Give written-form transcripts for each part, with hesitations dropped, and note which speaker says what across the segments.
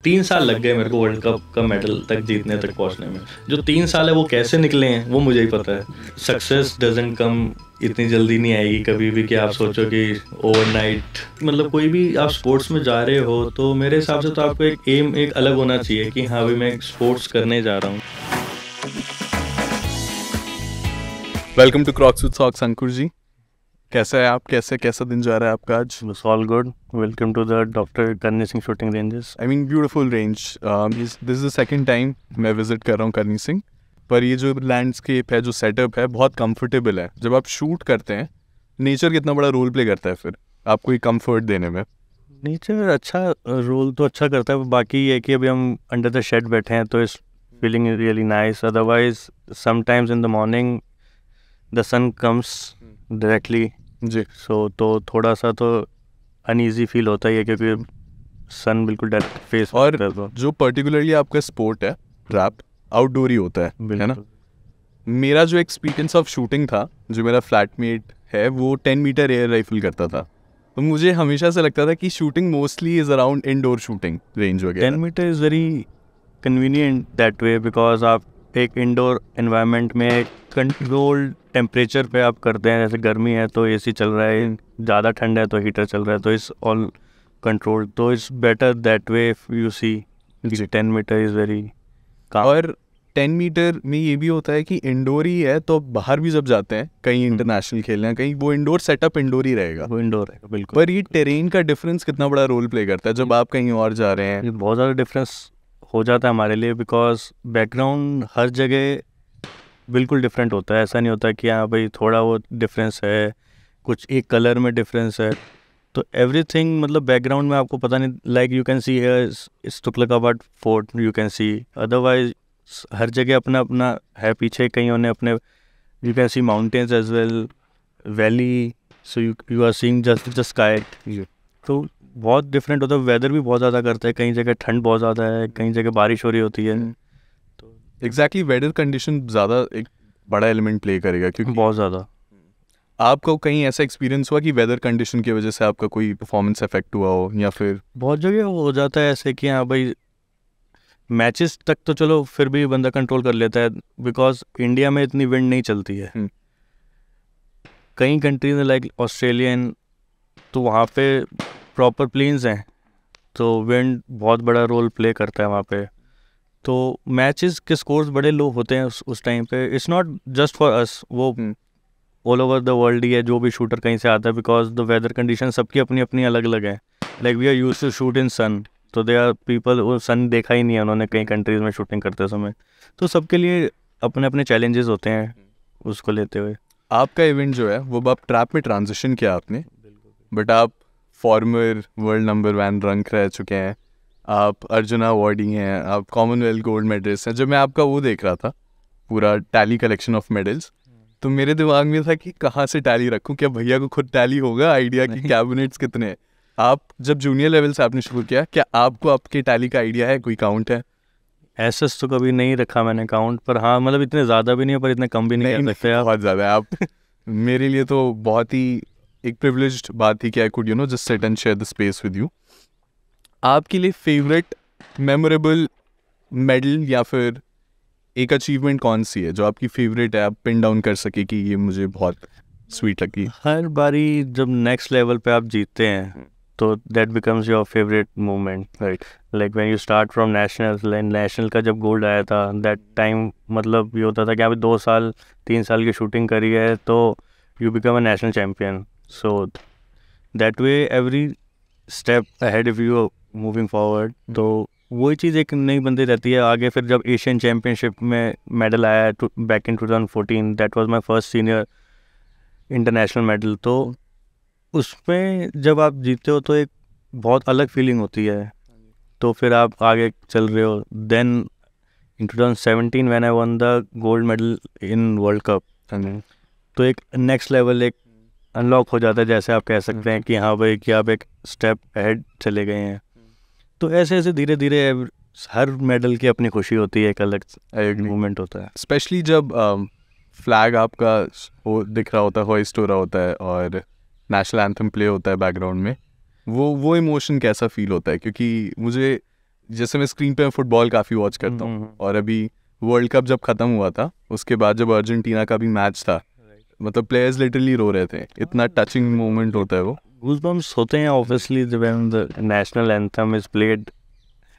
Speaker 1: 3 साल लग गए मेरे को वर्ल्ड कप का मेडल तक जीतने तक पहुंचने में। जो 3 साल है वो कैसे निकले हैं वो मुझे ही पता है। सक्सेस डजंट कम इतनी जल्दी नहीं आएगी कभी भी कि आप सोचो कि ओवरनाइट, मतलब कोई भी आप स्पोर्ट्स में जा रहे हो तो मेरे हिसाब से तो आपको एक एम एक अलग होना चाहिए कि हाँ भाई मैं स्पोर्ट्स करने जा रहा हूँ।
Speaker 2: Welcome to Crocs with socks. Ankur ji, कैसा है आप? कैसा दिन जा रहा है आपका आज?
Speaker 1: It's all good. Welcome to the Dr. Karni Singh shooting ranges.
Speaker 2: I mean beautiful range. This is the second time मैं विजिट कर रहा हूँ करनी सिंह, पर ये जो लैंडस्केप है, जो सेटअप है, बहुत कंफर्टेबल है। जब आप शूट करते हैं, नेचर कितना बड़ा रोल प्ले करता है फिर आपको ये कंफर्ट देने में?
Speaker 1: नेचर अच्छा रोल तो अच्छा करता है, बाकी ये कि अभी हम अंडर द शेड बैठे हैं तो इस feeling really nice. Otherwise sometimes in the morning the sun comes directly
Speaker 2: ji.
Speaker 1: तो थोड़ा सा तो अनईजी फील होता ही है क्योंकि सन बिल्कुल डायरेक्ट फेस
Speaker 2: और जो पर्टिकुलरली आपका स्पोर्ट है रैप, आउटडोर ही होता है ना? मेरा जो एक्सपीरियंस ऑफ शूटिंग था, जो मेरा फ्लैटमेट है वो 10 मीटर एयर राइफल करता था, तो मुझे हमेशा से लगता था कि shooting mostly is around indoor shooting range वगैरह।
Speaker 1: 10 meter is very convenient that way because आप एक इंडोर एनवायरनमेंट में कंट्रोल्ड टेम्परेचर पे आप करते हैं। जैसे गर्मी है तो एसी चल रहा है, ज़्यादा ठंड है तो हीटर चल रहा है, तो इट्स ऑल कंट्रोल्ड, तो it's better that way if you see 10 meter is very.
Speaker 2: और 10 मीटर में ये भी होता है कि इंडोर ही है, तो बाहर भी जब जाते हैं कहीं इंटरनेशनल खेलने, कहीं वो इंडोर सेटअप इंडोर ही रहेगा,
Speaker 1: वो इंडोर है बिल्कुल।
Speaker 2: पर ये टेरेन का डिफरेंस कितना बड़ा रोल प्ले करता है जब आप कहीं और जा रहे हैं?
Speaker 1: ये बहुत ज़्यादा डिफरेंस हो जाता है हमारे लिए बिकॉज बैकग्राउंड हर जगह बिल्कुल डिफरेंट होता है। ऐसा नहीं होता कि हाँ भाई थोड़ा वो डिफरेंस है, कुछ एक कलर में डिफरेंस है, तो एवरीथिंग मतलब बैकग्राउंड में आपको पता नहीं। लाइक यू कैन सी इस Tughlakabad fort you can see, otherwise हर जगह अपना अपना है। पीछे कहीं उन्हें अपने you can see mountains as well, valley, so you are seeing just the sky. तो बहुत डिफरेंट होता है। वेदर भी बहुत ज़्यादा करता है, कहीं जगह ठंड बहुत ज़्यादा है, कहीं जगह बारिश हो रही होती है। तो
Speaker 2: एग्जैक्टली वेदर कंडीशन ज़्यादा एक बड़ा एलिमेंट प्ले करेगा, क्योंकि
Speaker 1: बहुत ज़्यादा।
Speaker 2: आपको कहीं ऐसा एक्सपीरियंस हुआ कि वेदर कंडीशन की वजह से आपका कोई परफॉर्मेंस इफेक्ट हुआ हो, या फिर?
Speaker 1: बहुत जगह हो जाता है ऐसे कि हाँ भाई मैचेस तक तो चलो फिर भी बंदा कंट्रोल कर लेता है बिकॉज इंडिया में इतनी विंड नहीं चलती है। कई कंट्रीज लाइक ऑस्ट्रेलियन, तो वहाँ पे प्रॉपर प्लेन्स हैं, तो विंड बहुत बड़ा रोल प्ले करता है वहाँ पे। तो मैचेस के स्कोर्स बड़े लो होते हैं उस टाइम पे। It's not just for us, वो ऑल ओवर द वर्ल्ड ही है जो भी शूटर कहीं से आता है, बिकॉज द वेदर कंडीशन सबकी अपनी अपनी अलग अलग है। Like we are used to shoot in sun, तो दे आर पीपल वो सन देखा ही नहीं है उन्होंने कई कंट्रीज़ में शूटिंग करते समय। तो सबके लिए अपने अपने चैलेंजेस होते हैं उसको लेते हुए।
Speaker 2: आपका इवेंट जो है वो आप ट्रैप में ट्रांजिशन किया आपने, बट आप फॉर्मर वर्ल्ड नंबर 1 रैंक रह चुके हैं, आप अर्जुना अवार्डी हैं, आप कॉमनवेल्थ गोल्ड मेडलिस्ट हैं। जब मैं आपका वो देख रहा था पूरा टैली कलेक्शन ऑफ मेडल्स, तो मेरे दिमाग में था कि कहाँ से टैली रखूँ, क्या भैया को खुद टैली होगा आइडिया कि कैबिनेट्स कितने हैं? आप जब जूनियर लेवल से आपने शुरू किया, क्या आपको आपके टैली का आइडिया है, कोई काउंट है?
Speaker 1: ऐसा तो कभी नहीं रखा मैंने काउंट, पर हाँ मतलब इतने ज़्यादा भी नहीं पर इतने कम भी नहीं कर सकते आप।
Speaker 2: बहुत ज़्यादा है आप। मेरे लिए तो बहुत ही एक प्रिविलेज्ड बात थी कि I could just sit and share the space with you. आपके लिए फेवरेट मेमोरेबल मेडल या फिर एक अचीवमेंट कौन सी है जो आपकी फेवरेट है, आप पिन डाउन कर सके कि ये मुझे बहुत स्वीट लगी?
Speaker 1: हर बारी जब नेक्स्ट लेवल पे आप जीतते हैं तो that becomes your favourite moment, right? Like when you start from national का जब गोल्ड आया था दैट टाइम, मतलब ये होता था कि अभी 2 साल 3 साल की शूटिंग करी है तो you become a national champion. So that way every step ahead if you moving forward, तो वही चीज़ एक नई बनती रहती है आगे। फिर जब एशियन चैम्पियनशिप में मेडल आया back in 2014, that was my first senior international medal, तो उसमें जब आप जीतते हो तो एक बहुत अलग फीलिंग होती है। तो फिर आप आगे चल रहे हो। Then in 2017 when I won the gold medal in world cup, तो एक नेक्स्ट लेवल एक अनलॉक हो जाता है, जैसे आप कह सकते हैं कि हाँ भाई कि आप एक स्टेप अहेड चले गए हैं। तो ऐसे ऐसे धीरे धीरे हर मेडल की अपनी खुशी होती है, एक अलग मूवमेंट होता है।
Speaker 2: स्पेशली जब फ्लैग आपका वो दिख रहा होता है, होइस्ट हो रहा होता है, और नेशनल एंथम प्ले होता है बैकग्राउंड में, वो इमोशन कैसा फील होता है? क्योंकि मुझे जैसे मैं स्क्रीन पे फुटबॉल काफ़ी वॉच करता हूँ, और अभी वर्ल्ड कप जब ख़त्म हुआ था उसके बाद जब अर्जेंटीना का भी मैच था, मतलब प्लेयर्स लिटरली रो रहे थे, इतना टचिंग मोमेंट होता है वो।
Speaker 1: गूज़बम्प्स होते हैं obviously when the national anthem is played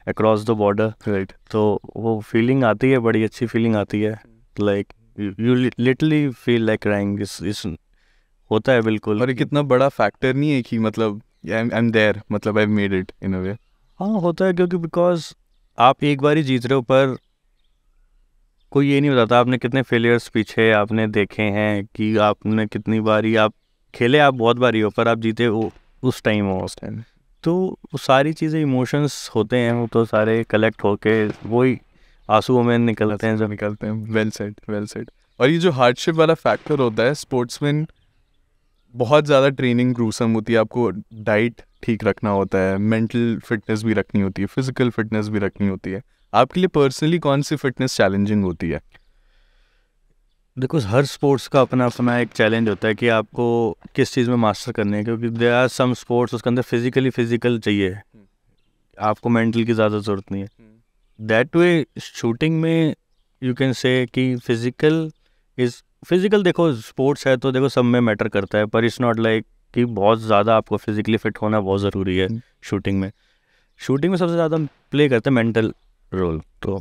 Speaker 1: across the border,
Speaker 2: right.
Speaker 1: तो वो फीलिंग आती है, बड़ी अच्छी फीलिंग आती है, like you literally feel like crying. इस होता है बिल्कुल।
Speaker 2: और ये कितना बड़ा फैक्टर नहीं है कि मतलब आई एम देयर, मतलब आई मेड इट इन अ वे।
Speaker 1: हाँ होता है, क्योंकि बिकॉज आप एक बार ही जीत रहे हो, पर कोई ये नहीं बताता आपने कितने फेलियर्स पीछे आपने देखे हैं, कि आपने कितनी बारी आप खेले, आप बहुत बारी हो, पर आप जीते हो उस टाइम हो। तो वो सारी चीज़ें इमोशंस होते हैं, वो तो सारे कलेक्ट होके वही आंसुओं में निकलते हैं जब
Speaker 2: निकलते हैं। Well said, well said. और ये जो हार्डशिप वाला फैक्टर होता है, स्पोर्ट्समैन बहुत ज़्यादा ट्रेनिंग ग्रूसम होती है, आपको डाइट ठीक रखना होता है, मेंटल फिटनेस भी रखनी होती है, फिजिकल फिटनेस भी रखनी होती है। आपके लिए पर्सनली कौन सी फिटनेस चैलेंजिंग होती है?
Speaker 1: देखो, हर स्पोर्ट्स का अपना अपना एक चैलेंज होता है कि आपको किस चीज़ में मास्टर करने है, क्योंकि देयर आर सम स्पोर्ट्स उसके अंदर फिजिकल चाहिए, आपको मेंटल की ज़्यादा ज़रूरत नहीं है। दैट वे शूटिंग में यू कैन से कि फिजिकल देखो स्पोर्ट्स है तो देखो सब में मैटर करता है, पर इट्स नॉट लाइक कि बहुत ज़्यादा आपको फिजिकली फिट होना बहुत ज़रूरी है। शूटिंग में सबसे ज़्यादा प्ले करता है मेंटल रोल। तो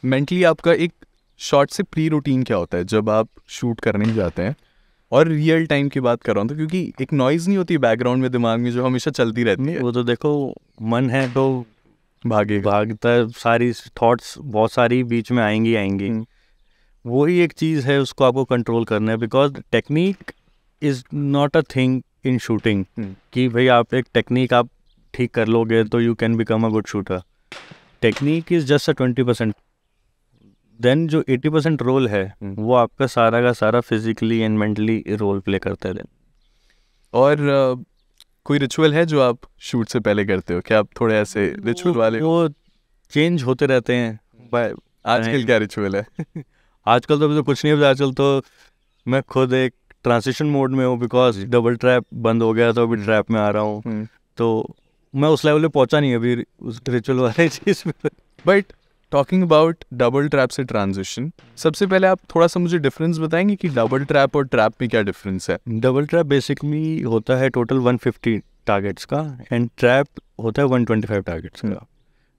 Speaker 2: मेंटली आपका एक शॉट से प्री रूटीन क्या होता है जब आप शूट करने जाते हैं? और रियल टाइम की बात कर रहा हूँ, तो क्योंकि एक नॉइज़ नहीं होती बैकग्राउंड में दिमाग में जो हमेशा चलती रहती है।
Speaker 1: वो तो देखो मन है तो भागता है, सारी थॉट्स बहुत सारी बीच में आएंगी। वही एक चीज़ है, उसको आपको कंट्रोल करना है, because technique is not a thing in shooting कि भाई आप एक टेक्निक आप ठीक कर लोगे तो you can become a good shooter. Technique is just a 20%, then जो 80% रोल है वो आपका सारा का सारा physically and mentally role play करता है।
Speaker 2: और कोई रिचुअल है जो आप शूट से पहले करते हो? क्या आप थोड़े ऐसे रिचुअल वाले?
Speaker 1: वो चेंज होते रहते हैं।
Speaker 2: आजकल क्या रिचुअल है?
Speaker 1: आजकल तो कुछ नहीं है, आजकल तो मैं खुद एक ट्रांसिशन मोड में हूँ, बिकॉज डबल ट्रैप बंद हो गया तो अभी ट्रैप में आ रहा हूँ, तो मैं उस लेवल पे पहुँचा नहीं अभी उस रिचुअल वाले चीज़ में।
Speaker 2: But talking about double trap से ट्रांजिशन, सबसे पहले आप थोड़ा सा मुझे डिफरेंस बताएंगे कि डबल ट्रैप और ट्रैप में क्या डिफरेंस है?
Speaker 1: डबल ट्रैप बेसिकली होता है टोटल 150 टारगेट्स का, एंड ट्रैप होता है 125 टारगेट्स का।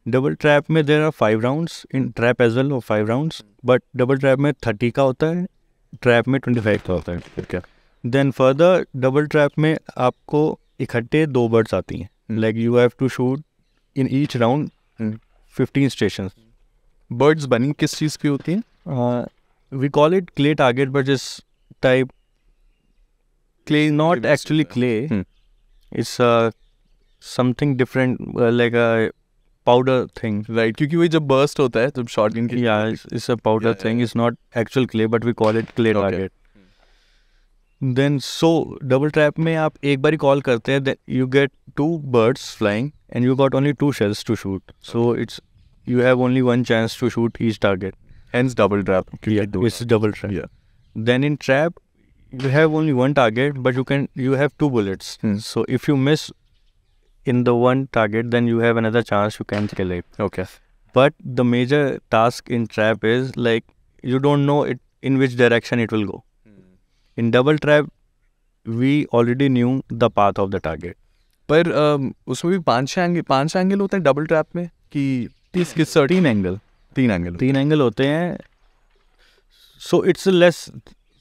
Speaker 1: डबल ट्रैप में there are 5 rounds, in trap as well 5 rounds, but double trap में 30 का होता है, ट्रैप में 25 का होता है।
Speaker 2: क्या
Speaker 1: देन फर्दर डबल ट्रैप में आपको इकट्ठे 2 बर्ड्स आती हैं, like you have to shoot in each round 15 stations.
Speaker 2: Birds बनी किस चीज़ की होती हैं?
Speaker 1: We call it clay target, but इस type clay, not actually clay, it's something different, like a powder thing,
Speaker 2: right? क्योंकि वही जब बर्स्ट होता है जब शॉट इन की,
Speaker 1: it's a powder thing, it's not actual clay, but we call it clay target. Then so double trap में आप एक बार ही कॉल करते हैं, you get 2 birds flying and you got only 2 shells to shoot, so you have only one chance to shoot each target,
Speaker 2: hence double trap.
Speaker 1: It's double trap. Then in trap you have only one target, but you have 2 bullets, so if you miss in the one target, then you have another chance, you can kill it.
Speaker 2: Okay.
Speaker 1: But the major task in trap is like you don't know it in which direction it will go. In double trap we already knew the path of the target.
Speaker 2: पर उसमें भी 5 angle होते हैं double trap में कि 3 angle
Speaker 1: होते हैं, so it's less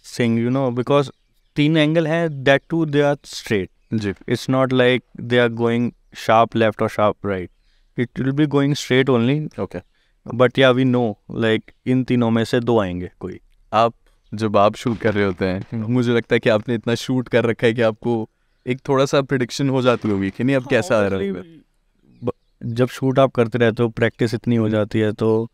Speaker 1: thing, you know, because 3 angle है, that two they are straight
Speaker 2: जी,
Speaker 1: it's not like they are going sharp left और sharp right, it will be going straight only.
Speaker 2: Okay,
Speaker 1: but yeah we know like इन तीनों में से 2 आएंगे कोई।
Speaker 2: आप जब आप शूट कर रहे होते हैं, मुझे लगता है कि आपने इतना शूट कर रखा है कि आपको एक थोड़ा सा प्रेडिक्शन हो जाती होगी कि नहीं अब कैसा आ रहा है।
Speaker 1: जब शूट आप करते रहते हो, प्रैक्टिस इतनी हो जाती है, तो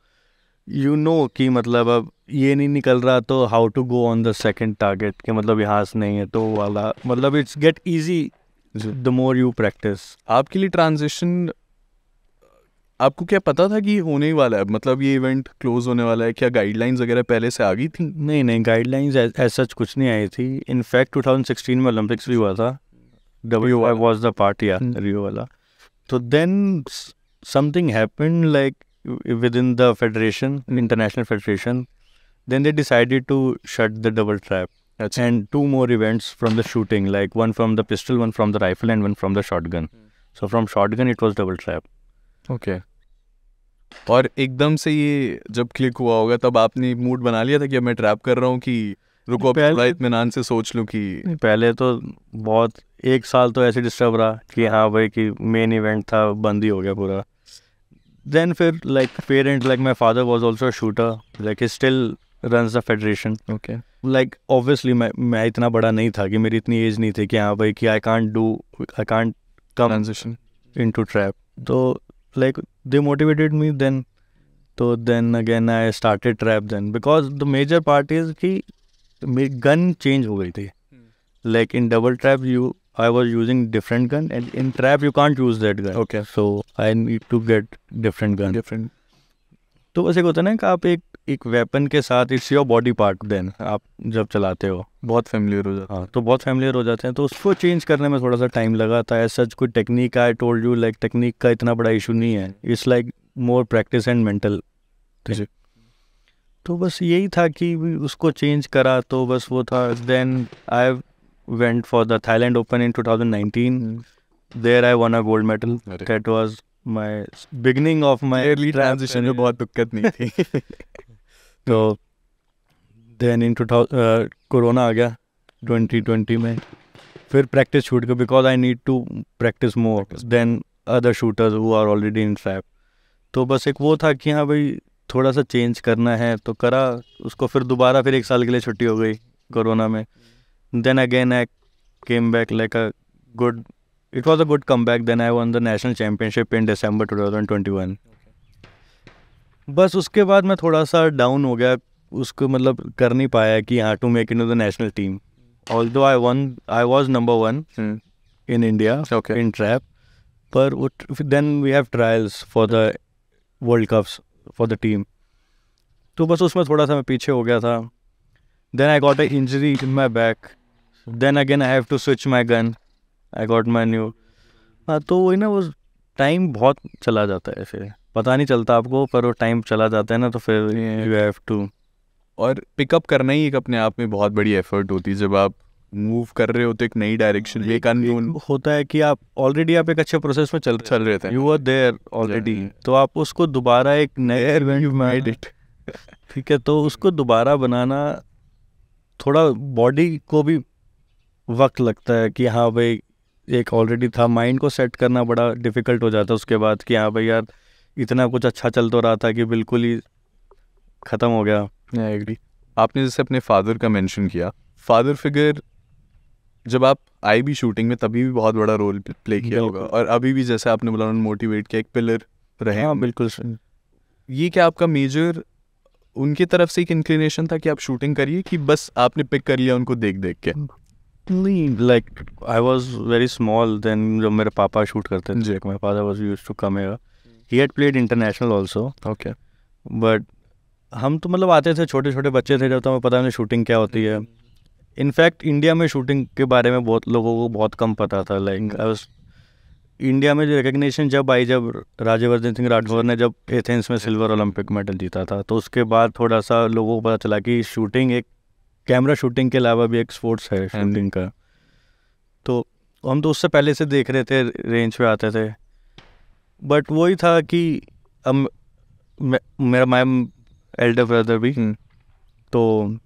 Speaker 1: यू नो कि मतलब अब ये नहीं निकल रहा तो how to go on the second target, के मतलब यहाँ से नहीं है तो वाला, मतलब it's get easy the more you practice.
Speaker 2: आपके लिए ट्रांजिशन, आपको क्या पता था कि होने ही वाला है, मतलब ये इवेंट क्लोज होने वाला है? क्या गाइडलाइंस वगैरह पहले से आ गई थी?
Speaker 1: नहीं, गाइडलाइंस ऐसा सच कुछ नहीं आई थी। इनफैक्ट 2016 में ओलंपिक्स भी हुआ था, I was the part, रियो वाला। तो then something happened like within the federation, international federation. Then they decided to shut the double trap. And 2 more events from the shooting, like one from the pistol, one from the rifle, and one from the shotgun. So from shotgun it was double trap.
Speaker 2: Okay. और एकदम से ये जब click हुआ होगा तब आपने mood बना लिया था कि अब मैं ट्रैप कर रहा हूँ कि रुको थोड़ा इत्मीनान से सोच लूँ कि
Speaker 1: पहले तो बहुत 1 साल तो ऐसे डिस्टर्ब रहा कि हाँ भाई कि मेन इवेंट था, बंद ही हो गया पूरा. देन फिर like parent, like my father was also shooter, like he still runs the federation.
Speaker 2: Okay.
Speaker 1: Like obviously मैं इतना बड़ा नहीं था कि मेरी इतनी एज नहीं थी कि हाँ भाई कि I can't come
Speaker 2: transition
Speaker 1: into trap. तो like they motivated me then. So then again I started trap then, because the major part is कि मेरी gun change हो गई थी. Like in double trap I was using different gun, and in trap you can't use that gun.
Speaker 2: Okay.
Speaker 1: So I need to get different gun.
Speaker 2: Different.
Speaker 1: तो वैसे होता है ना कि आप एक वेपन के साथ it's your body part, then आप जब चलाते हो
Speaker 2: बहुत फेमिलियर हो जाता है.
Speaker 1: हाँ, तो बहुत फेमिलियर हो जाते हैं. तो उसको चेंज करने में थोड़ा सा टाइम लगा था. एज सच कोई technique, I told you, like technique का इतना बड़ा इशू नहीं है. It's like more practice and mental. तो बस यही था कि उसको चेंज करा, तो बस वो था. Then I went for the Thailand open in 2019. There I won a gold medal. That was my beginning of my
Speaker 2: early transition में बहुत दिक्कत नहीं थी.
Speaker 1: तो देन इन कोरोना आ गया 2020 में. फिर प्रैक्टिस छूट गई because I need to practice more than other shooters who are already in trap. तो बस एक वो था कि हाँ भाई थोड़ा सा चेंज करना है, तो करा उसको. फिर दोबारा फिर 1 साल के लिए छुट्टी हो गई कोरोना में. Then again I came back like a good, it was a good comeback. Then I won the national championship in December 2021. बस उसके बाद मैं थोड़ा सा डाउन हो गया, उसको मतलब कर नहीं पाया कि हाँ to make into the national team. Although I was number 1 in India in trap, पर then we have trials for the World Cups for the team. तो बस उसमें थोड़ा सा मैं पीछे हो गया था. Then I got an injury in my back. Then again I have to switch my gun. I got my new. हाँ, तो वही ना, वो टाइम बहुत चला जाता है, फिर पता नहीं चलता आपको, पर वो टाइम चला जाता है ना, तो फिर यू हैव टू.
Speaker 2: और पिकअप करना ही एक अपने आप में बहुत बड़ी एफर्ट होती है. जब आप मूव कर रहे हो तो एक नई डायरेक्शन, एक अननोन
Speaker 1: होता है कि आप ऑलरेडी आप एक अच्छे प्रोसेस में चल
Speaker 2: रहे थे,
Speaker 1: यू आर देयर ऑलरेडी. तो आप उसको दोबारा एक नए इवेंट, ठीक है, तो उसको दोबारा बनाना थोड़ा बॉडी को भी वक्त लगता है कि हाँ भाई एक ऑलरेडी था. माइंड को सेट करना बड़ा डिफ़िकल्ट हो जाता है उसके बाद कि हाँ भाई यार इतना कुछ अच्छा चल तो रहा था कि बिल्कुल ही ख़त्म हो गया.
Speaker 2: I agree. आपने जैसे अपने फादर का मेंशन किया, फादर फिगर जब आप आई भी शूटिंग में तभी भी बहुत बड़ा रोल प्ले किया होगा, और अभी भी जैसे आपने बोला मोटिवेट किया, एक पिलर रहे.
Speaker 1: हाँ बिल्कुल.
Speaker 2: ये क्या आपका मेजर उनकी तरफ से एक इंक्लिनेशन था कि आप शूटिंग करिए, कि बस आपने पिक कर लिया उनको देख देख के?
Speaker 1: Like I was very small then जब मेरे पापा शूट करते थे. My father was used to come here. He had played international also.
Speaker 2: Okay.
Speaker 1: But हम तो मतलब आते थे, छोटे छोटे बच्चे थे जब, तो हमें पता नहीं शूटिंग क्या होती है. इनफैक्ट इंडिया में शूटिंग के बारे में बहुत लोगों को बहुत कम पता था. लाइक आई वाज इंडिया में जो रिकग्निशन जब आई, जब राज्यवर्धन सिंह राठौर ने जब एथेंस में सिल्वर ओलंपिक मेडल जीता था, तो उसके बाद थोड़ा सा लोगों को पता चला कि शूटिंग एक कैमरा शूटिंग के अलावा भी एक स्पोर्ट्स है शूटिंग का. तो हम तो उससे पहले से देख रहे थे, रेंज पे आते थे. बट वही था कि अब मेरा माय एल्डर ब्रदर भी, तो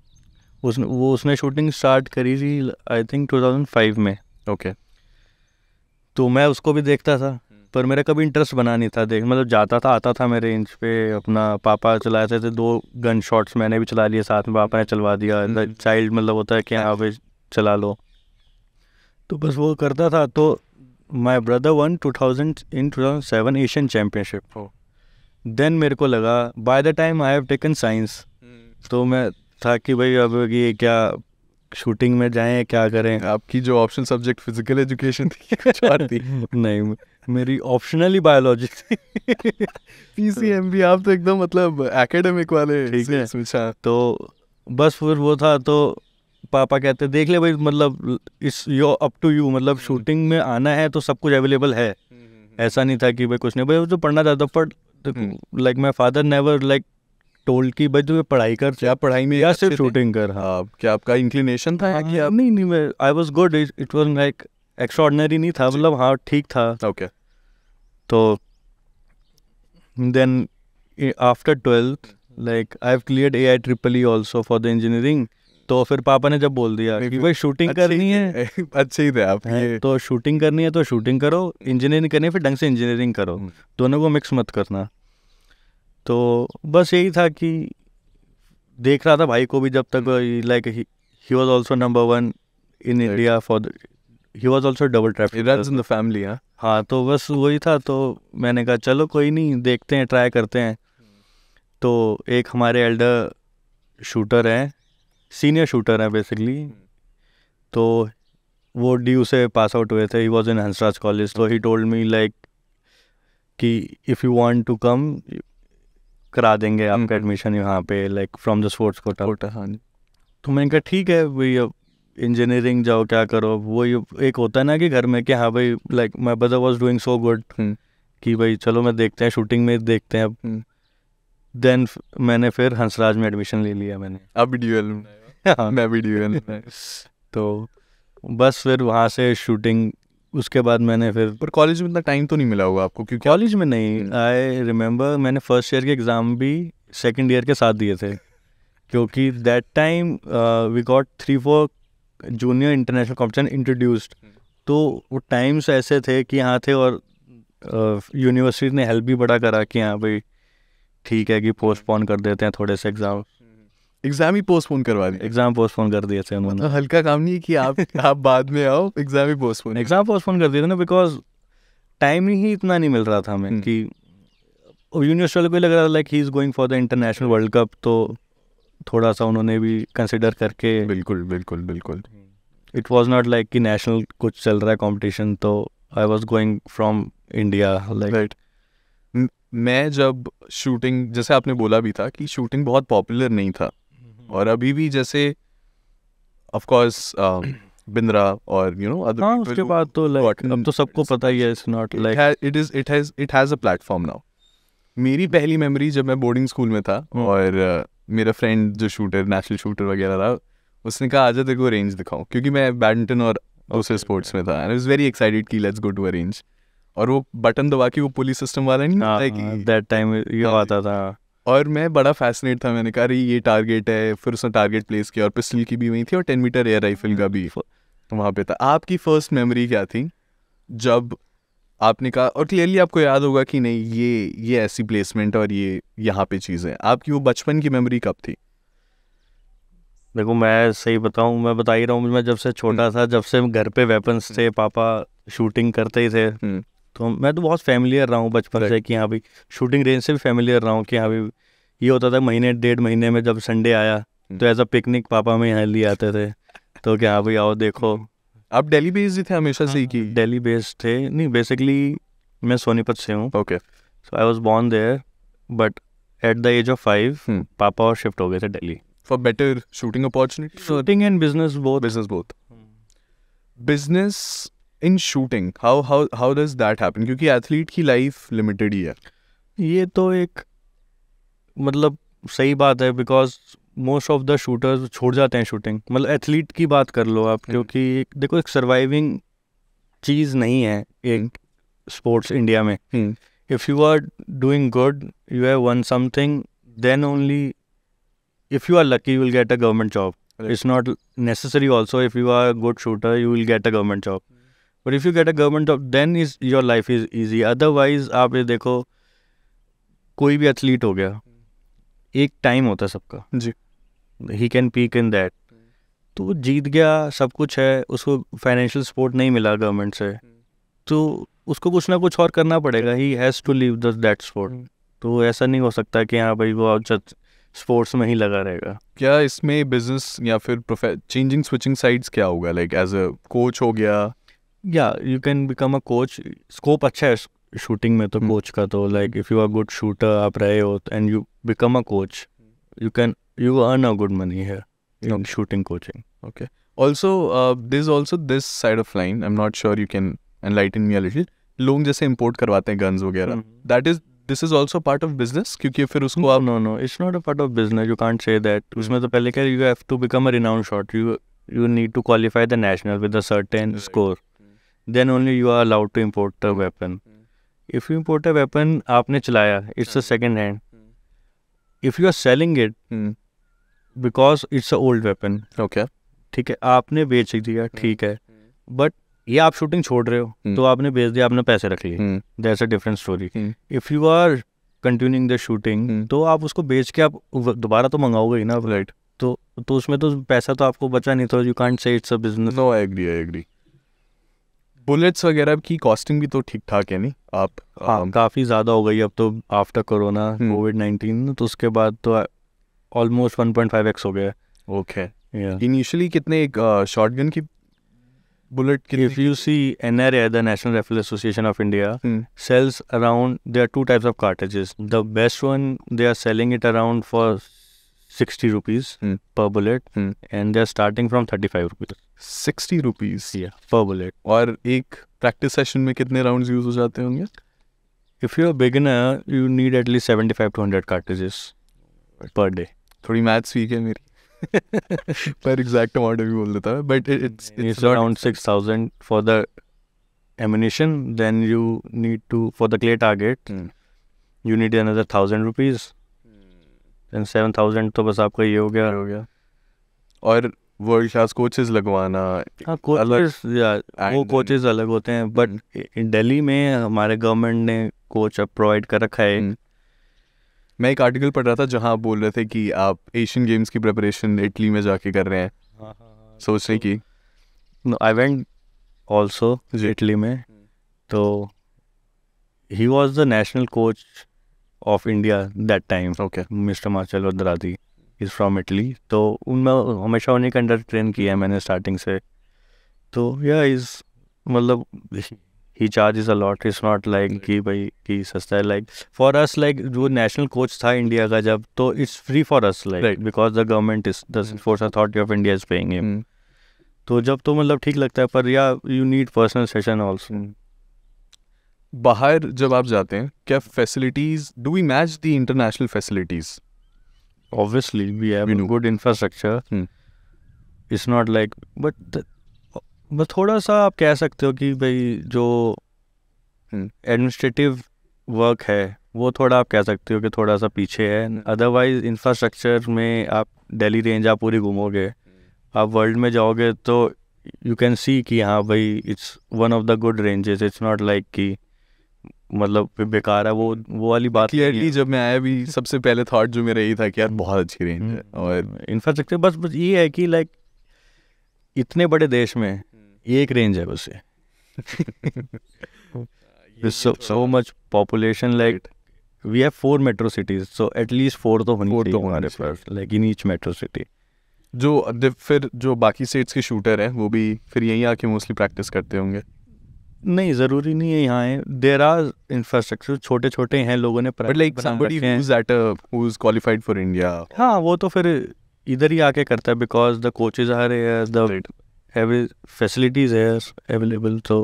Speaker 1: उसने शूटिंग स्टार्ट करी थी आई थिंक 2005 में.
Speaker 2: ओके.
Speaker 1: तो मैं उसको भी देखता था, पर मेरा कभी इंटरेस्ट बना नहीं था देख. मतलब जाता था, आता था मेरे रेंज पे, अपना पापा चलाते थे 2 गन शॉट्स, मैंने भी चला लिए साथ में, पापा ने चलवा दिया. चाइल्ड मतलब होता है कि हाँ भाई चला लो, तो बस वो करता था. तो my brother won 2007 Asian championship. Then मेरे को लगा by the time I have taken science, तो मैं था कि भाई अब ये क्या शूटिंग में जाएं, क्या करें.
Speaker 2: आपकी जो ऑप्शन सब्जेक्ट फिजिकल एजुकेशन थी कुछ और थी?
Speaker 1: नहीं, मेरी ऑप्शनली बायोलॉजी थी.
Speaker 2: पीसीएमबी. आप तो एकदम मतलब एकेडमिक वाले.
Speaker 1: ठीक है. तो बस फिर वो था, तो पापा कहते देख ले भाई, मतलब इस यो अप टू यू, मतलब शूटिंग में आना है तो सब कुछ अवेलेबल है, ऐसा नहीं था कि भाई कुछ नहीं, भाई वो तो पढ़ना चाहता, but like my father never like told कि भाई तू पढ़ाई कर,
Speaker 2: क्या पढ़ाई में
Speaker 1: या सिर्फ शूटिंग कर। हाँ,
Speaker 2: क्या आपका इंक्लिनेशन था कि आप?
Speaker 1: नहीं मैं I was good, it was like extraordinary नहीं था, मतलब हाँ ठीक था।
Speaker 2: ओके।
Speaker 1: तो then after 12th like I have cleared AIEEE also for the engineering. तो फिर पापा ने जब बोल दिया कि भाई शूटिंग करनी है,
Speaker 2: अच्छे ही थे आप ये।
Speaker 1: तो शूटिंग करनी है तो शूटिंग करो, इंजीनियरिंग करनी है फिर ढंग से इंजीनियरिंग करो, दोनों को मिक्स मत करना। तो बस यही था कि देख रहा था भाई को भी, जब तक like he was also number 1 in India for he was also double traffic
Speaker 2: in the family.
Speaker 1: हाँ, तो बस वही था। तो मैंने कहा चलो कोई नहीं, देखते हैं, ट्राई करते हैं। तो एक हमारे एल्डर शूटर हैं, सीनियर शूटर हैं बेसिकली, तो वो DU से पास आउट हुए थे, he was in Hansraj college. तो ही टोल्ड मी लाइक कि if you want to come करा देंगे आपका एडमिशन यहाँ पे, like from the sports quota.
Speaker 2: हाँ।
Speaker 1: तो मैंने कहा ठीक है भाई, अब इंजीनियरिंग जाओ क्या करो। वो एक होता है ना कि घर में कि हाँ भाई, like my brother was doing so good कि भाई चलो मैं देखते हैं, शूटिंग में देखते हैं अब। देन मैंने फिर हंसराज में एडमिशन ले लिया मैंने।
Speaker 2: अब भी ड्यूएल
Speaker 1: हाँ।
Speaker 2: मैं भी ड्यूएल।
Speaker 1: तो बस फिर वहाँ से शूटिंग, उसके बाद मैंने फिर,
Speaker 2: पर कॉलेज में इतना टाइम तो नहीं मिला होगा आपको? क्योंकि
Speaker 1: कॉलेज में नहीं, आई रिमेंबर मैंने फर्स्ट ईयर के एग्ज़ाम भी सेकंड ईयर के साथ दिए थे, क्योंकि that time we got 3-4 junior international competition introduced. तो वो टाइम्स ऐसे थे कि यहाँ थे, और यूनिवर्सिटी ने हेल्प भी बड़ा करा कि हाँ भाई ठीक है कि पोस्टपोन कर देते हैं थोड़े से
Speaker 2: एग्जाम ही पोस्टपोन करवा दिए।
Speaker 1: एग्ज़ाम पोस्टपोन कर दिए थे उन्होंने।
Speaker 2: हल्का काम नहीं है कि आप बाद में आओ, एग्जाम ही पोस्टपोन।
Speaker 1: एग्ज़ाम पोस्टपोन कर दिए थे ना, बिकॉज टाइम ही इतना नहीं मिल रहा था हमें कि यूनिवर्सिटी वाले को लग रहा था like he is going for the international world cup, तो थोड़ा सा उन्होंने भी कंसिडर करके।
Speaker 2: बिल्कुल बिल्कुल बिल्कुल।
Speaker 1: इट वाज नॉट लाइक कि नेशनल कुछ चल रहा है कंपटीशन, तो I was going from India like.
Speaker 2: Right. मैं जब शूटिंग, जैसे आपने बोला भी था कि शूटिंग बहुत पॉपुलर नहीं था, और अभी भी जैसे ऑफ कोर्स बिंद्रा और यू नो अदर,
Speaker 1: हाँ, उसके बाद तो लाइक अब तो सबको पता ही है, it's not like
Speaker 2: it has a platform now. मेरी पहली मेमोरी जब मैं बोर्डिंग स्कूल में था, और मेरा फ्रेंड जो शूटर, नेशनल शूटर वगैरह रहा, उसने कहा आजा तेरे को रेंज दिखाऊं, क्योंकि मैं बैडमिंटन और दूसरे स्पोर्ट्स में था, and I was very excited कि let's go to a range. और वो बटन दबा के वो पुलिस सिस्टम वाला नहीं होता है कि
Speaker 1: दैट टाइम ये आता था,
Speaker 2: और मैं बड़ा फैसिनेट था। मैंने कहा अरे ये टारगेट है, फिर उसने टारगेट प्लेस किया, और पिस्टल की भी वहीं थी, और 10 मीटर एयर राइफल का भी वहाँ पे था। आपकी फर्स्ट मेमोरी क्या थी जब आपने कहा, और क्लियरली आपको याद होगा कि नहीं ये ऐसी प्लेसमेंट और ये यहाँ पे चीज़ें, आपकी वो बचपन की मेमोरी कब थी?
Speaker 1: देखो मैं सही बताऊं, मैं बता ही रहा हूँ, मैं जब से छोटा था, जब से घर पे वेपन्स थे, पापा शूटिंग करते ही थे, तो मैं तो बहुत फैमिलियर रहा हूँ बचपन से कि हाँ भाई शूटिंग रेंज से भी फैमिलियर रहा हूँ कि हाँ भाई ये होता था महीने 1.5 महीने में जब संडे आया तो एज अ पिकनिक पापा में यहाँ लिए आते थे, तो क्या हाँ भाई आओ देखो।
Speaker 2: आप दिल्ली बेस्ड थे हमेशा से ही कि?
Speaker 1: दिल्ली बेस्ड थे, नहीं बेसिकली मैं सोनीपत से हूँ।
Speaker 2: Okay.
Speaker 1: So I was born there, but at the age of 5 पापा और शिफ्ट हो गए थे Delhi
Speaker 2: for better shooting opportunity,
Speaker 1: shooting and business both.
Speaker 2: Business in shooting, how does that happen? क्योंकि एथलीट की लाइफ लिमिटेड ही है।
Speaker 1: ये तो एक मतलब सही बात है, because most of the shooters छोड़ जाते हैं शूटिंग। मतलब एथलीट की बात कर लो आप, क्योंकि देखो एक सर्वाइविंग चीज़ नहीं है एक स्पोर्ट्स इंडिया में। If you are doing good, you have won something, then only if you are lucky you will get a government job. Right. It's not necessary also if you are a good shooter you will get a government job. But if you get a government job then is your life is easy. Otherwise आप ये देखो कोई भी athlete हो गया, एक time होता है सबका
Speaker 2: जी,
Speaker 1: he can peak in that, तो वो जीत गया, सब कुछ है, उसको फाइनेंशियल सपोर्ट नहीं मिला गवर्नमेंट से, तो उसको कुछ ना कुछ और करना पड़ेगा, he has to leave that sport. तो ऐसा नहीं हो सकता कि हाँ भाई वो स्पोर्ट्स में ही लगा रहेगा।
Speaker 2: क्या इसमें बिजनेस या फिर चेंजिंग स्विचिंग साइड्स क्या होगा? लाइक एज अ कोच हो गया,
Speaker 1: या you can become a coach. Scope अच्छा है शूटिंग में तो कोच का, तो like if you are good shooter आप रहे हो and you become a coach, you earn a good money here in shooting coaching.
Speaker 2: Okay. Also, there's also this side of line. I'm not sure, you can enlighten me a little. लोग जैसे import करवाते हैं guns वगैरह, this is also part of business, क्योंकि फिर उसको आप
Speaker 1: no it's not a part of business, you can't say that. उसमें तो पहले क्या, you have to become a renowned shot, you need to qualify the national with a certain score, then only you are allowed to import a weapon. If you import a weapon, आपने चलाया, it's a second hand. If you are selling it because it's a old weapon,
Speaker 2: okay,
Speaker 1: ठीक है, आपने बेच दिया, ठीक है, but ये आप शूटिंग छोड़ रहे हो तो आपने बेच दिया, आपने पैसे रख लिए, that's a different story. If you are continuing the shooting तो आप उसको बेच के आप दोबारा तो मंगाओगे ही ना,
Speaker 2: राइट,
Speaker 1: तो उसमें तो पैसा तो आपको बचा नहीं, तो you can't say it's a business.
Speaker 2: No I agree. Bullets वगैरह की कॉस्टिंग भी तो ठीक ठाक है नहीं आप?
Speaker 1: हाँ, काफ़ी ज़्यादा हो गई अब तो, आफ्टर कोरोना कोविड-19, तो उसके बाद तो ऑलमोस्ट 1.5x हो गया।
Speaker 2: ओके, इनिशियली कितने एक शॉटगन की बुलेट की?
Speaker 1: If you see NRA, the National Rifle Association of India, sells around, there are two types of cartridges. The best one, they are selling it around for 60 rupees per bullet, and they are starting from 35 rupees.
Speaker 2: 60 rupees?
Speaker 1: Yeah, per bullet.
Speaker 2: और एक practice session में कितने rounds use हो जाते होंगे?
Speaker 1: If you're a beginner, you need at least 75 to 100 cartridges per day.
Speaker 2: थोड़ी maths weak है मेरी पर एग्जैक्ट अमाउंट भी बोल देता है, but it's
Speaker 1: around 6,000 for the ammunition. Then you need to, for the clay target, you need another 1,000 rupees. Then 7,000 तो बस आपका ये हो गया।
Speaker 2: और वर्ल्ड क्लास कोचेस लगवाना,
Speaker 1: हाँ, कोचेस वो कोचेस अलग होते हैं, बट दिल्ली में हमारे गवर्नमेंट ने कोच अब प्रोवाइड कर रखा है।
Speaker 2: मैं एक आर्टिकल पढ़ रहा था जहाँ आप बोल रहे थे कि आप एशियन गेम्स की प्रिपरेशन इटली में जाके कर रहे हैं, सोचने की।
Speaker 1: आई वेंट ऑल्सो इटली में, तो he was the national coach of India that time.
Speaker 2: Okay,
Speaker 1: mister Marcello Dradi is from Italy, तो उनमें हमेशा उन्हीं के अंडर ट्रेन किया है मैंने स्टार्टिंग से। तो या इज़ मतलब he charges a lot. It's not like कि भाई कि सस्ता है, like for us, like जो national coach था इंडिया का जब, तो it's free for us, like because the government is, the force authority of India is paying him. तो जब तो मतलब ठीक लगता है, पर या you need personal session also.
Speaker 2: बाहर जब आप जाते हैं, क्या facilities, do we match the international facilities?
Speaker 1: Obviously we have good infrastructure. It's not like, but बस थोड़ा सा आप कह सकते हो कि भाई जो एडमिनिस्ट्रेटिव वर्क है वो थोड़ा आप कह सकते हो कि थोड़ा सा पीछे है। अदरवाइज इंफ्रास्ट्रक्चर में आप दिल्ली रेंज आप पूरी घूमोगे, आप वर्ल्ड में जाओगे तो यू कैन सी कि हाँ भाई it's one of the good ranges. It's not like कि मतलब बेकार है, वो वाली बात।
Speaker 2: क्लियरली जब मैं आया भी सबसे पहले थॉट जो मेरा यही था कि यार बहुत अच्छी रेंज है और
Speaker 1: इंफ्रास्ट्रक्चर। बस ये है कि लाइक इतने बड़े देश में एक रेंज है बस so much population, like we have 4 metro cities, so at least 4 तो होनी चाहिए हमारे पास, like in each metro city.
Speaker 2: जो फिर जो बाकी स्टेट्स के शूटर हैं वो भी फिर यहीं आके मोस्टली प्रैक्टिस करते होंगे?
Speaker 1: नहीं, ज़रूरी नहीं है यहाँ है, देयर आर इंफ्रास्ट्रक्चर छोटे छोटे हैं, लोगों ने
Speaker 2: but like somebody who's qualified for India,
Speaker 1: हाँ वो तो फिर इधर ही आके करता है, because the coaches are here, the every facilities here available. तो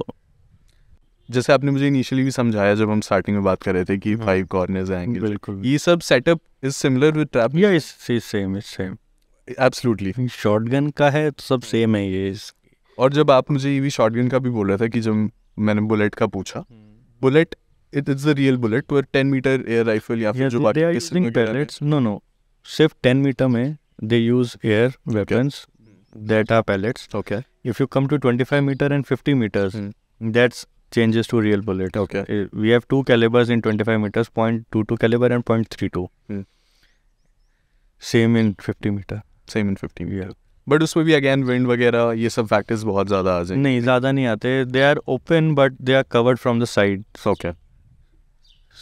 Speaker 2: जैसे आपने मुझे इनिशियली भी समझाया जब हम स्टार्टिंग में बात कर रहे थे कि 5 कॉर्नर्स आएंगे,
Speaker 1: बिल्कुल
Speaker 2: ये सब setup is similar with trap?
Speaker 1: या इज सेम
Speaker 2: एब्सोल्युटली।
Speaker 1: शॉटगन का है तो सब सेम है ये।
Speaker 2: और जब आप मुझे ये भी शॉटगन का भी बोल रहा था कि जब मैंने बुलेट का पूछा, bullet it is the real bullet to 10 metre air rifle या फिर जो बाकी
Speaker 1: पैलेट्स? नो सिर्फ 10 मीटर में they use air weapons that are pellets.
Speaker 2: Okay.
Speaker 1: If you come to 25 meter and 50 meters, that's changes to real bullet.
Speaker 2: Okay.
Speaker 1: We have 2 calibers in 25 meters, .22 caliber and .32. Same in 50 meter.
Speaker 2: Same in 50 meter. Yeah. But उसमें भी again wind वगैरह ये सब factors बहुत ज़्यादा आ जाएंगे?
Speaker 1: नहीं, ज़्यादा नहीं आते. They are open but they are covered from the side.
Speaker 2: Okay.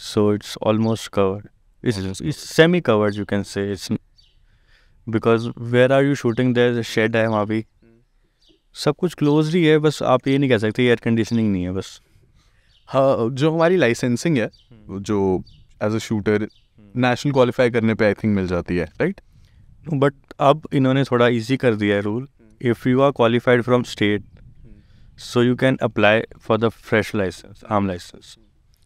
Speaker 1: So it's almost covered. It's semi-covered, you can say. It's because where are you shooting, there is a shed है वहाँ भी, सब कुछ क्लोज ही है, बस आप ये नहीं कह सकते एयर कंडीशनिंग नहीं है बस।
Speaker 2: हाँ, जो हमारी लाइसेंसिंग है जो as a shooter national qualify करने पे आई थिंक मिल जाती है, राइट?
Speaker 1: बट अब इन्होंने थोड़ा इजी कर दिया है rule. If you are qualified from state, so you can apply for the fresh license, arm license.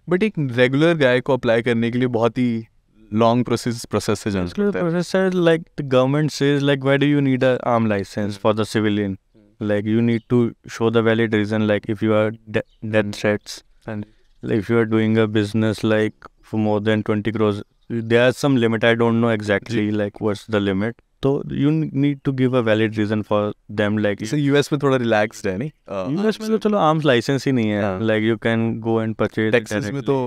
Speaker 2: But एक रेगुलर गाय को अप्लाई करने के लिए बहुत ही लॉन्ग प्रोसेस से जाना
Speaker 1: Basically,
Speaker 2: पड़ता है.
Speaker 1: professor, like the government says, like why do you need a arm license for the civilian? Like you need to show the valid reason, like if you are death threats,
Speaker 2: And
Speaker 1: like if you are doing a business like for more than 20 crores, there are some limit. I don't know exactly like what's the limit. So you need to give a valid reason for them. Like
Speaker 2: जैसे US में थोड़ा relaxed है नहीं?
Speaker 1: US में तो चलो arms licence ही नहीं है.
Speaker 2: हाँ.
Speaker 1: Like you can go and purchase.
Speaker 2: Texas में तो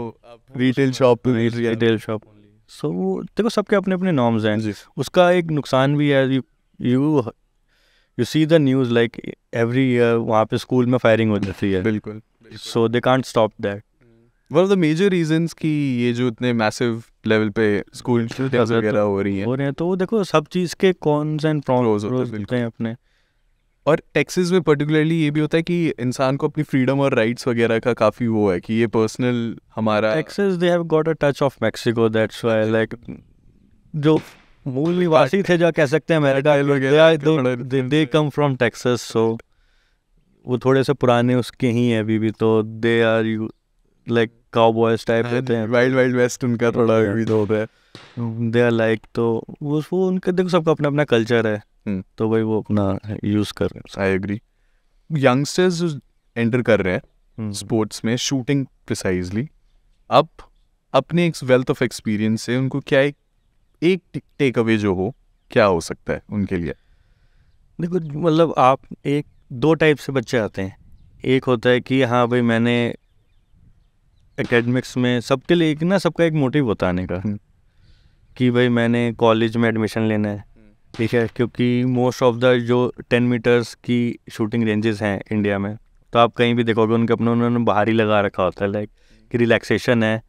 Speaker 2: retail shop
Speaker 1: retail shop. So देखो सबके अपने अपने नॉर्म्स हैं.
Speaker 2: जी.
Speaker 1: उसका एक नुकसान भी है. You see the news like every year वहाँ पे स्कूल में फायरिंग हो जाती है.
Speaker 2: बिल्कुल.
Speaker 1: So they can't stop that.
Speaker 2: One of the major reasons कि ये जो इतने मैसिव लेवल पे स्कूल शूटिंग्स वगैरह हो रही हैं,
Speaker 1: हो रहे हैं तो वो देखो सब चीज़ के कॉन्स एंड
Speaker 2: Pros
Speaker 1: प्रॉन्स
Speaker 2: होते हैं,
Speaker 1: होते हैं अपने.
Speaker 2: और टेक्सास में पर्टिकुलरली ये भी होता है कि इंसान को अपनी फ्रीडम और राइट्स वगैरह का काफ़ी वो है कि ये पर्सनल हमारा
Speaker 1: Texas they have got a touch of Mexico, that's why like जो मूल निवासी थे जो कह सकते हैं America they come from Texas, so वो थोड़े से पुराने उसके ही हैं अभी भी. तो they are like cowboys type रहते हैं.
Speaker 2: वाइल्ड वाइल्ड वेस्ट उनका थोड़ा भी तो होता है.
Speaker 1: they are like तो वो उनका देखो सबका अपना अपना कल्चर है. तो भाई वो अपना यूज़ कर रहे हैं.
Speaker 2: I agree. यंगस्टर्स जो एंटर कर रहे हैं स्पोर्ट्स में शूटिंग प्रिसाइजली, अब अपने एक वेल्थ ऑफ एक्सपीरियंस से उनको क्या एक टेक अवे जो हो क्या हो सकता है उनके लिए?
Speaker 1: देखो मतलब आप एक दो टाइप से बच्चे आते हैं. एक होता है कि हाँ भाई मैंने एकेडमिक्स में सबके लिए एक ना सबका एक मोटिव होता आने का कि भाई मैंने कॉलेज में एडमिशन लेना है. ठीक है, क्योंकि मोस्ट ऑफ द जो 10 मीटर्स की शूटिंग रेंजेस हैं इंडिया में, तो आप कहीं भी देखोगे उनके अपने उन्होंने बाहर ही लगा रखा होता है लाइक कि रिलैक्सेशन है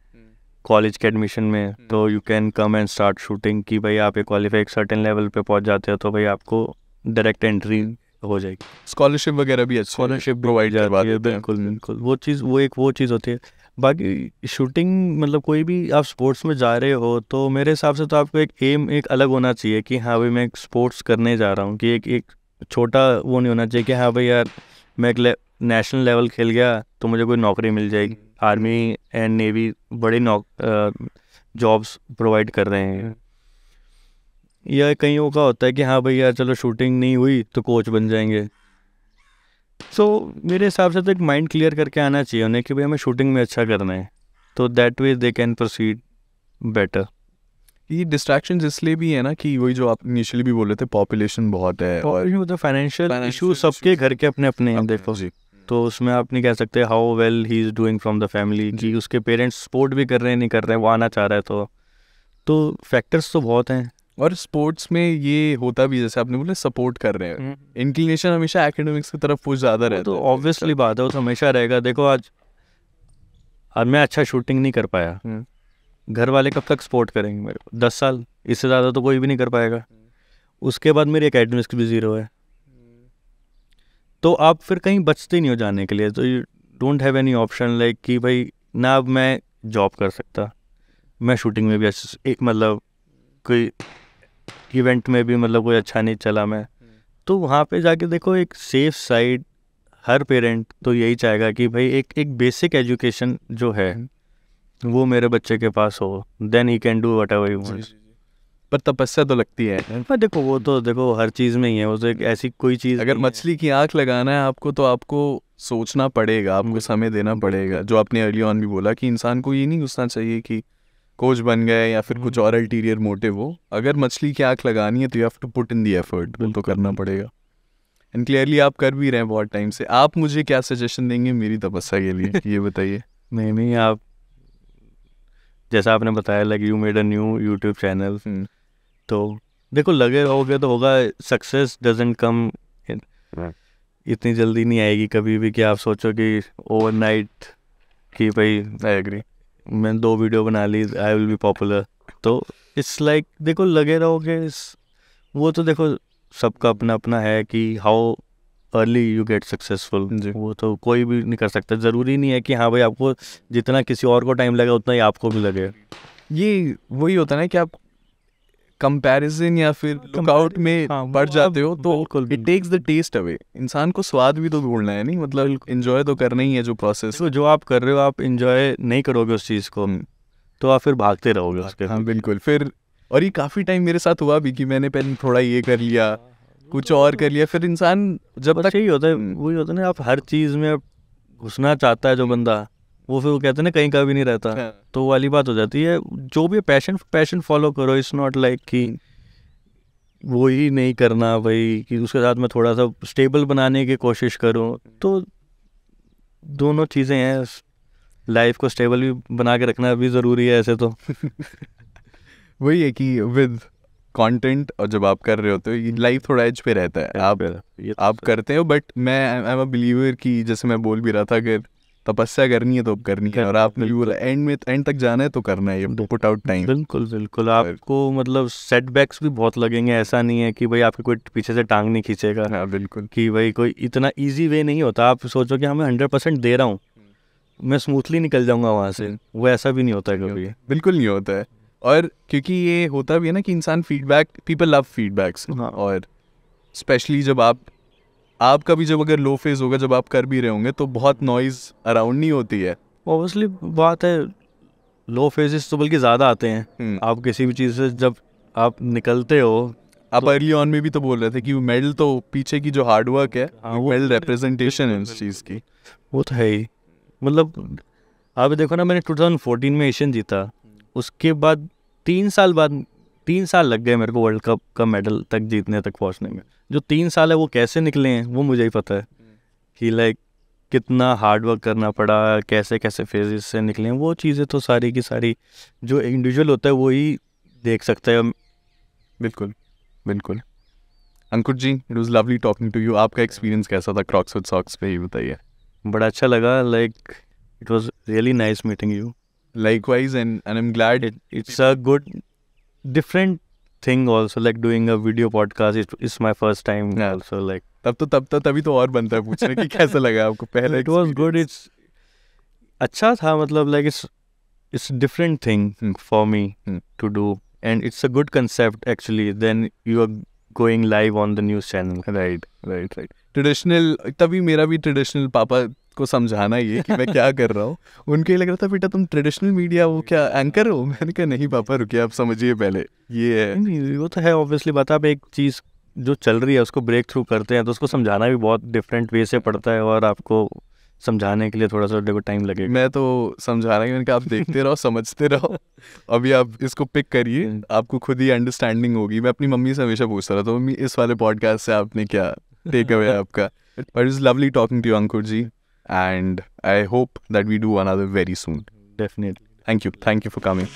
Speaker 1: कॉलेज के एडमिशन में, तो you can come and start shooting. कि भाई आप एक क्वालिफाई एक सर्टेन लेवल पे पहुंच जाते हो तो भाई आपको डायरेक्ट एंट्री हो जाएगी.
Speaker 2: स्कॉलरशिप वगैरह भी अच्छी
Speaker 1: स्कॉलरशिप
Speaker 2: प्रोवाइड करवा देते हैं.
Speaker 1: बिल्कुल बिल्कुल. वो चीज़ वो चीज़ होती है. बाकी शूटिंग मतलब कोई भी आप स्पोर्ट्स में जा रहे हो तो मेरे हिसाब से तो आपको एक एम एक अलग होना चाहिए कि हाँ भाई मैं एक स्पोर्ट्स करने जा रहा हूँ. कि एक छोटा वो नहीं होना चाहिए कि हाँ भाई यार मैं एक नेशनल लेवल खेल गया तो मुझे कोई नौकरी मिल जाएगी. आर्मी एंड नेवी बड़ी जॉब्स प्रोवाइड कर रहे हैं. या कईयों का होता है कि हाँ भाई यार चलो शूटिंग नहीं हुई तो कोच बन जाएंगे. सो मेरे हिसाब से तो एक माइंड क्लियर करके आना चाहिए उन्हें कि भाई हमें शूटिंग में अच्छा करना है, तो that way they can proceed better.
Speaker 2: ये डिस्ट्रैक्शन इसलिए भी है ना कि वही जो आप इनिशियली भी बोल रहे थे पॉपुलेशन बहुत है और
Speaker 1: फाइनेंशियल इशू सबके घर के अपने अपने हैं. देखो
Speaker 2: जी.
Speaker 1: तो उसमें आप नहीं कह सकते how well he is doing from the family कि उसके पेरेंट्स सपोर्ट भी कर रहे हैं नहीं कर रहे हैं, वो आना चाह रहा है. तो फैक्टर्स तो बहुत हैं.
Speaker 2: और स्पोर्ट्स में ये होता भी जैसे आपने बोला सपोर्ट कर रहे हैं, इंक्लिनेशन हमेशा एकेडमिक्स की तरफ कुछ ज़्यादा रहता है.
Speaker 1: तो ऑब्वियसली बात है वो तो हमेशा रहेगा. देखो आज मैं अच्छा शूटिंग नहीं कर पाया, घर वाले कब तक सपोर्ट करेंगे मेरे को? 10 साल, इससे ज़्यादा तो कोई भी नहीं कर पाएगा. उसके बाद मेरी एकेडमिक्स भी ज़ीरो है, तो आप फिर कहीं बचते नहीं हो जाने के लिए. तो you don't have any option like कि भाई ना अब मैं जॉब कर सकता, मैं शूटिंग में भी एक मतलब कोई इवेंट में भी मतलब कोई अच्छा नहीं चला मैं, तो वहाँ पे जाके देखो एक सेफ साइड हर पेरेंट तो यही चाहेगा कि भाई एक बेसिक एजुकेशन जो है वो मेरे बच्चे के पास हो, then he can do whatever he wants.
Speaker 2: पर तपस्या तो लगती है.
Speaker 1: पर देखो वो तो देखो हर चीज़ में ही है, वो तो एक ऐसी कोई चीज़
Speaker 2: अगर मछली की आँख लगाना है आपको तो आपको सोचना पड़ेगा, आपको समय देना पड़ेगा. जो आपने अर्ली ऑन भी बोला कि इंसान को ये नहीं घुसना चाहिए कि कोच बन गए या फिर कुछ और अल्टीरियर मोटिव हो. अगर मछली की आँख लगानी है तो you have to put in the effort, वो तो करना पड़ेगा. एंड क्लियरली आप कर भी रहे हैं बहुत टाइम से. आप मुझे क्या सजेशन देंगे मेरी तपस्या के लिए ये बताइए.
Speaker 1: नहीं आप जैसा आपने बताया like you made a new YouTube channel, तो देखो लगे रहोगे तो होगा. सक्सेस डजंट कम इतनी जल्दी नहीं आएगी कभी भी कि आप सोचो कि ओवरनाइट कि भाई
Speaker 2: आई एग्री
Speaker 1: मैं 2 वीडियो बना ली आई विल बी पॉपुलर. तो इट्स लाइक देखो लगे रहोगे वो तो देखो सबका अपना अपना है कि how early you get successful. वो तो कोई भी नहीं कर सकता. ज़रूरी नहीं है कि हाँ भाई आपको जितना किसी और को टाइम लगा उतना ही आपको भी लगे.
Speaker 2: ये वही होता है ना कि आप कंपैरिजन या फिर लुकआउट में बढ़ जाते हो तो
Speaker 1: बिल्कुल
Speaker 2: it takes the taste away. इंसान को स्वाद भी तो ढूंढना है, नहीं मतलब एंजॉय तो करना ही है जो प्रोसेस।
Speaker 1: देखो जो आप कर रहे हो आप इंजॉय नहीं करोगे उस चीज़ को तो आप फिर भागते रहोगे उसके।
Speaker 2: हाँ बिल्कुल। फिर और ये काफ़ी टाइम मेरे साथ हुआ भी कि मैंने पहले थोड़ा ये कर लिया, कुछ और कर लिया, फिर इंसान जब तक
Speaker 1: यही होता है, वही होता है ना, आप हर चीज़ में घुसना चाहता है जो बंदा, वो फिर वो कहते हैं ना कहीं का भी नहीं रहता। तो वाली बात हो जाती है। जो भी पैशन फॉलो करो, इट्स नॉट लाइक कि वो ही नहीं करना भाई कि उसके साथ मैं थोड़ा सा स्टेबल बनाने की कोशिश करूं। तो दोनों चीज़ें हैं, लाइफ को स्टेबल भी बना के रखना भी ज़रूरी है ऐसे तो।
Speaker 2: वही है कि विद कंटेंट और जब आप कर रहे होते हो ये लाइफ थोड़ा एज पे रहता है, आप करते हो। बट मैं आई एम अ बिलीवर कि जैसे मैं बोल भी रहा था कि तपस्या करनी है तो करनी है, और आपने एंड तक जाना है तो करना है, ये पुट आउट टाइम।
Speaker 1: बिल्कुल आपको मतलब सेटबैक्स भी बहुत लगेंगे, ऐसा नहीं है कि भाई आपके कोई पीछे से टांग नहीं खींचेगा।
Speaker 2: हाँ बिल्कुल।
Speaker 1: कि भाई कोई इतना इजी वे नहीं होता। आप सोचो कि हमें 100% दे रहा हूँ, मैं स्मूथली निकल जाऊंगा वहाँ से, वो ऐसा भी नहीं होता है कभी।
Speaker 2: बिल्कुल नहीं होता है। और क्योंकि ये होता भी है ना कि इंसान फीडबैक, पीपल लव फीडबैक्स। और स्पेशली जब आपका भी जब अगर लो फेज होगा, जब आप कर भी रहे होंगे तो बहुत नॉइज अराउंड नहीं होती है।
Speaker 1: ऑब्वियसली बात है, लो फेजेस तो बल्कि ज़्यादा आते हैं। आप किसी भी चीज़ से जब आप निकलते हो,
Speaker 2: आप अर्ली ऑन में भी तो बोल रहे थे कि वो मेडल तो पीछे की जो हार्ड वर्क है, वो मेडल रिप्रेजेंटेशन है उस चीज़ की।
Speaker 1: वो तो है ही। मतलब आप देखो ना, मैंने 2014 में एशियन जीता, उसके बाद 3 साल लग गए मेरे को वर्ल्ड कप का मेडल तक जीतने तक पहुंचने में। जो 3 साल है वो कैसे निकले हैं वो मुझे ही पता है कि लाइक कितना हार्ड वर्क करना पड़ा, कैसे कैसे फेजेस से निकले हैं। वो चीज़ें तो सारी की सारी जो इंडिविजुअल होता है वो ही देख सकता है।
Speaker 2: बिल्कुल। Ankur ji, it was lovely talking to you. आपका एक्सपीरियंस कैसा था क्रॉक्स विद सॉक्स पे, ये बताइए।
Speaker 1: बड़ा अच्छा लगा, like it was really nice meeting you.
Speaker 2: Likewise, and I'm glad
Speaker 1: it's a good different thing also, like doing a video podcast. It's my first time also, like
Speaker 2: तभी तो और बनता है पूछने कि कैसा लगा आपको पहले।
Speaker 1: It was good. It's अच्छा था, मतलब like it's different thing for me to do, and it's a good concept actually. Then you are going live on the news channel.
Speaker 2: Right. Traditional, तभी मेरा भी ट्रेडिशनल पापा को समझाना ये कि मैं क्या कर रहा हूँ। उनके लग रहा था बेटा तुम ट्रेडिशनल मीडिया वो क्या एंकर हो। मैंने कहा नहीं पापा रुकिए, आप समझिए पहले ये है।
Speaker 1: नहीं, वो तो है ऑब्वियसली बात। आप एक चीज़ जो चल रही है उसको ब्रेक थ्रू करते हैं तो उसको समझाना भी बहुत डिफरेंट वे से पड़ता है, और आपको समझाने के लिए थोड़ा सा देखो टाइम लगेगा।
Speaker 2: मैं तो समझा रहा हूँ, मैंने कहा आप देखते रहो, समझते रहो, अभी आप इसको पिक करिए, आपको खुद ही अंडरस्टैंडिंग होगी। मैं अपनी मम्मी से हमेशा पूछता रहा था, मम्मी इस वाले पॉडकास्ट से आपने क्या टेक अवे आपका। But it's lovely talking to you Ankur ji, and I hope that we do another very soon.
Speaker 1: Definitely.
Speaker 2: Thank you for coming.